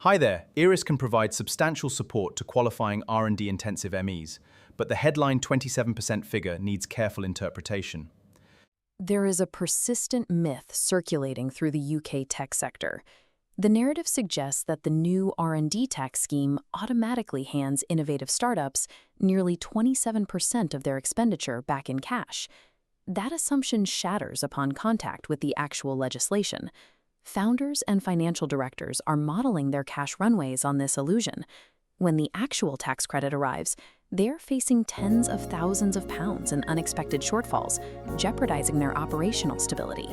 Hi there, ERIS can provide substantial support to qualifying R&D-intensive MEs, but the headline 27% figure needs careful interpretation. There is a persistent myth circulating through the UK tech sector. The narrative suggests that the new R&D tax scheme automatically hands innovative startups nearly 27% of their expenditure back in cash. That assumption shatters upon contact with the actual legislation. Founders and financial directors are modeling their cash runways on this illusion. When the actual tax credit arrives, they're facing tens of thousands of pounds in unexpected shortfalls, jeopardizing their operational stability.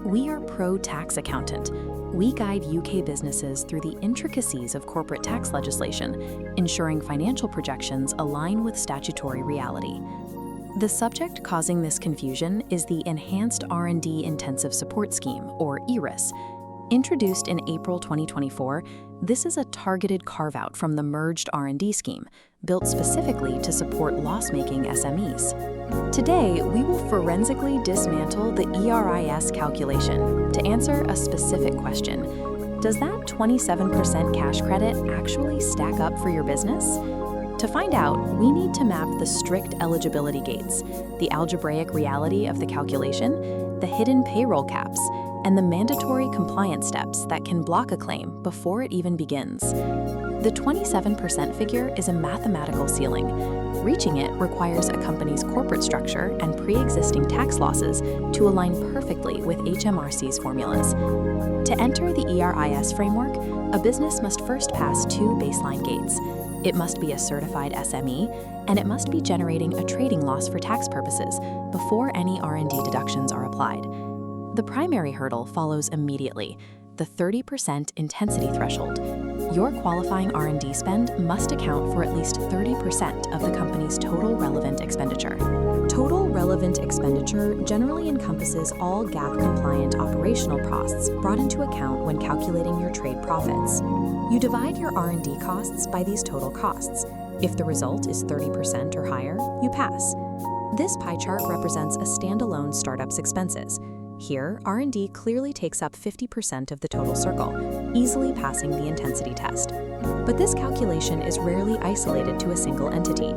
We are Pro-Tax Accountant. We guide UK businesses through the intricacies of corporate tax legislation, ensuring financial projections align with statutory reality. The subject causing this confusion is the Enhanced R&D Intensive Support Scheme, or ERIS. Introduced in April 2024, this is a targeted carve-out from the merged R&D scheme, built specifically to support loss-making SMEs. Today, we will forensically dismantle the ERIS calculation to answer a specific question. Does that 27% cash credit actually stack up for your business? To find out, we need to map the strict eligibility gates, the algebraic reality of the calculation, the hidden payroll caps, and the mandatory compliance steps that can block a claim before it even begins. The 27% figure is a mathematical ceiling. Reaching it requires a company's corporate structure and pre-existing tax losses to align perfectly with HMRC's formulas. To enter the ERIS framework, a business must first pass two baseline gates. It must be a certified SME, and it must be generating a trading loss for tax purposes before any R&D deductions are applied. The primary hurdle follows immediately, the 30% intensity threshold. Your qualifying R&D spend must account for at least 30% of the company's total relevant expenditure. Total relevant expenditure generally encompasses all GAAP-compliant operational costs brought into account when calculating your trade profits. You divide your R&D costs by these total costs. If the result is 30% or higher, you pass. This pie chart represents a standalone startup's expenses. Here, R&D clearly takes up 50% of the total circle, easily passing the intensity test. But this calculation is rarely isolated to a single entity.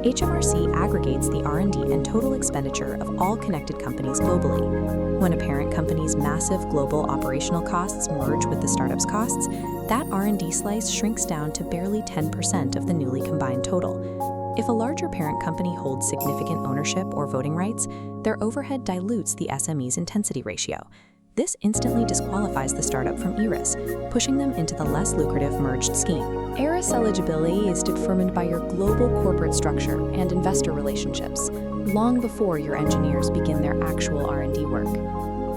HMRC aggregates the R&D and total expenditure of all connected companies globally. When a parent company's massive global operational costs merge with the startup's costs, that R&D slice shrinks down to barely 10% of the newly combined total. If a larger parent company holds significant ownership or voting rights, their overhead dilutes the SME's intensity ratio. This instantly disqualifies the startup from ERIS, pushing them into the less lucrative merged scheme. ERIS eligibility is determined by your global corporate structure and investor relationships, long before your engineers begin their actual R&D work.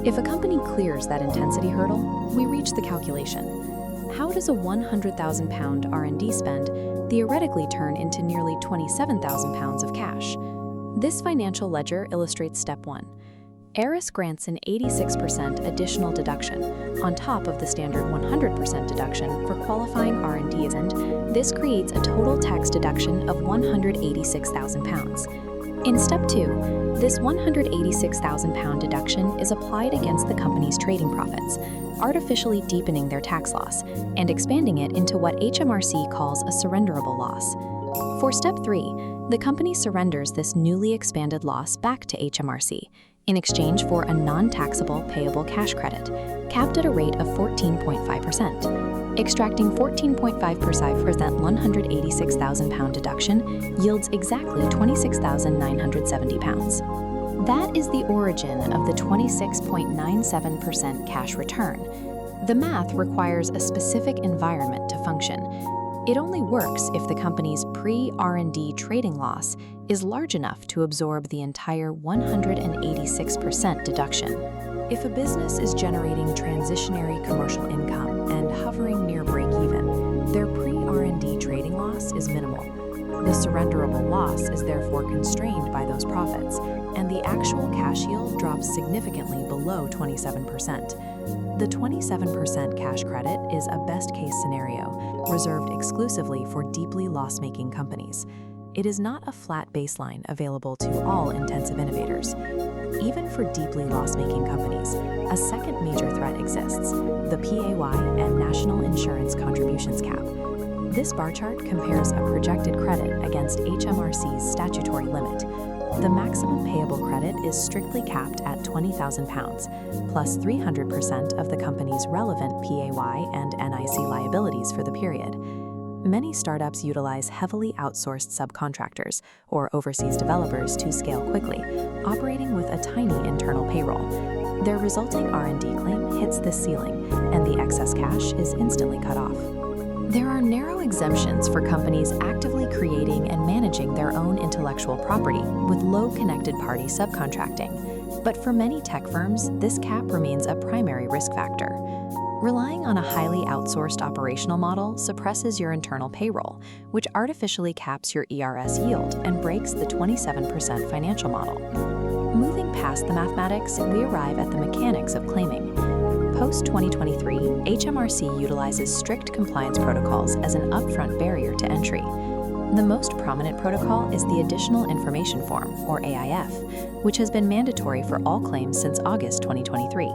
If a company clears that intensity hurdle, we reach the calculation. How does a £100,000 R&D spend theoretically turn into nearly £27,000 of cash? This financial ledger illustrates step 1. ERIS grants an 86% additional deduction on top of the standard 100% deduction for qualifying R&Ds, and this creates a total tax deduction of £186,000. In step 2, this £186,000 deduction is applied against the company's trading profits, artificially deepening their tax loss and expanding it into what HMRC calls a surrenderable loss. For step 3, the company surrenders this newly expanded loss back to HMRC in exchange for a non-taxable payable cash credit, capped at a rate of 14.5%. Extracting 14.5% £186,000 deduction yields exactly £26,970. That is the origin of the 26.97% cash return. The math requires a specific environment to function. It only works if the company's pre-R&D trading loss is large enough to absorb the entire 186% deduction. If a business is generating transitionary commercial income and hovering near break-even, their pre-R&D trading loss is minimal. The surrenderable loss is therefore constrained by those profits, and the actual cash yield drops significantly below 27%. The 27% cash credit is a best-case scenario, reserved exclusively for deeply loss-making companies. It is not a flat baseline available to all intensive innovators. Even for deeply loss-making companies, a second major threat exists: the PAY and National Insurance Contributions Cap. This bar chart compares a projected credit against HMRC's statutory limit. The maximum payable credit is strictly capped at £20,000, plus 300% of the company's relevant PAY and NIC liabilities for the period. Many startups utilize heavily outsourced subcontractors or overseas developers to scale quickly, operating with a tiny internal payroll. Their resulting R&D claim hits this ceiling, and the excess cash is instantly cut off. There are narrow exemptions for companies actively creating and managing their own intellectual property with low connected party subcontracting. But for many tech firms, this cap remains a primary risk factor. Relying on a highly outsourced operational model suppresses your internal payroll, which artificially caps your ERS yield and breaks the 27% financial model. Moving past the mathematics, we arrive at the mechanics of claiming. Post-2023, HMRC utilizes strict compliance protocols as an upfront barrier to entry. The most prominent protocol is the Additional Information Form, or AIF, which has been mandatory for all claims since August 2023.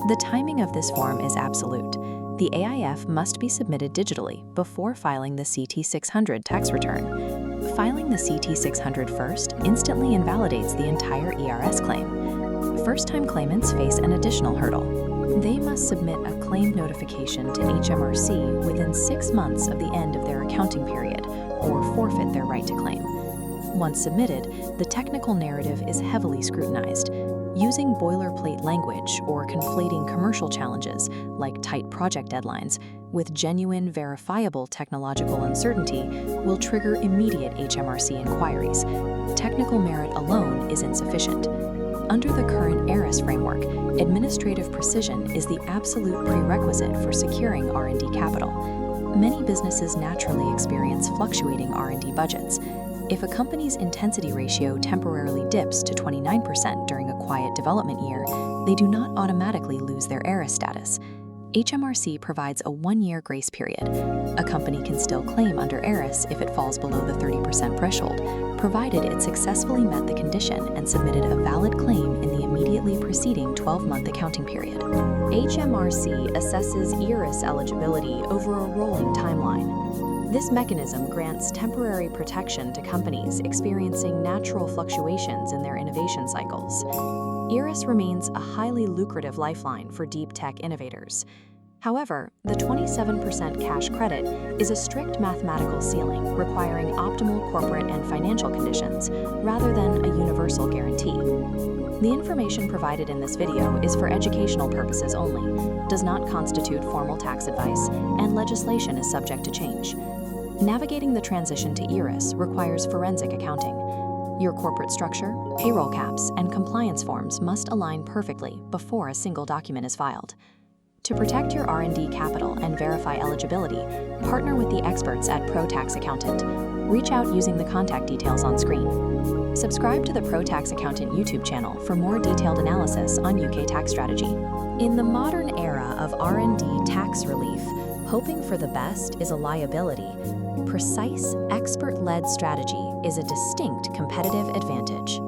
The timing of this form is absolute. The AIF must be submitted digitally before filing the CT600 tax return. Filing the CT600 first instantly invalidates the entire ERS claim. First-time claimants face an additional hurdle. They must submit a claim notification to HMRC within 6 months of the end of their accounting period, or forfeit their right to claim. Once submitted, the technical narrative is heavily scrutinized. Using boilerplate language or conflating commercial challenges, like tight project deadlines, with genuine, verifiable technological uncertainty will trigger immediate HMRC inquiries. Technical merit alone is insufficient. Under the current ERIS framework, administrative precision is the absolute prerequisite for securing R&D capital. Many businesses naturally experience fluctuating R&D budgets. If a company's intensity ratio temporarily dips to 29% during a quiet development year, they do not automatically lose their ERIS status. HMRC provides a 1-year grace period. A company can still claim under ERIS if it falls below the 30% threshold, provided it successfully met the condition and submitted a valid claim in the immediately preceding 12-month accounting period. HMRC assesses ERIS eligibility over a rolling timeline. This mechanism grants temporary protection to companies experiencing natural fluctuations in their innovation cycles. ERIS remains a highly lucrative lifeline for deep tech innovators. However, the 27% cash credit is a strict mathematical ceiling requiring optimal corporate and financial conditions rather than a universal guarantee. The information provided in this video is for educational purposes only, does not constitute formal tax advice, and legislation is subject to change. Navigating the transition to ERIS requires forensic accounting. Your corporate structure, payroll caps, and compliance forms must align perfectly before a single document is filed. To protect your R&D capital and verify eligibility, partner with the experts at Pro Tax Accountant. Reach out using the contact details on screen. Subscribe to the Pro Tax Accountant YouTube channel for more detailed analysis on UK tax strategy. In the modern era of R&D tax relief, hoping for the best is a liability. Precise, expert-led strategy is a distinct competitive advantage.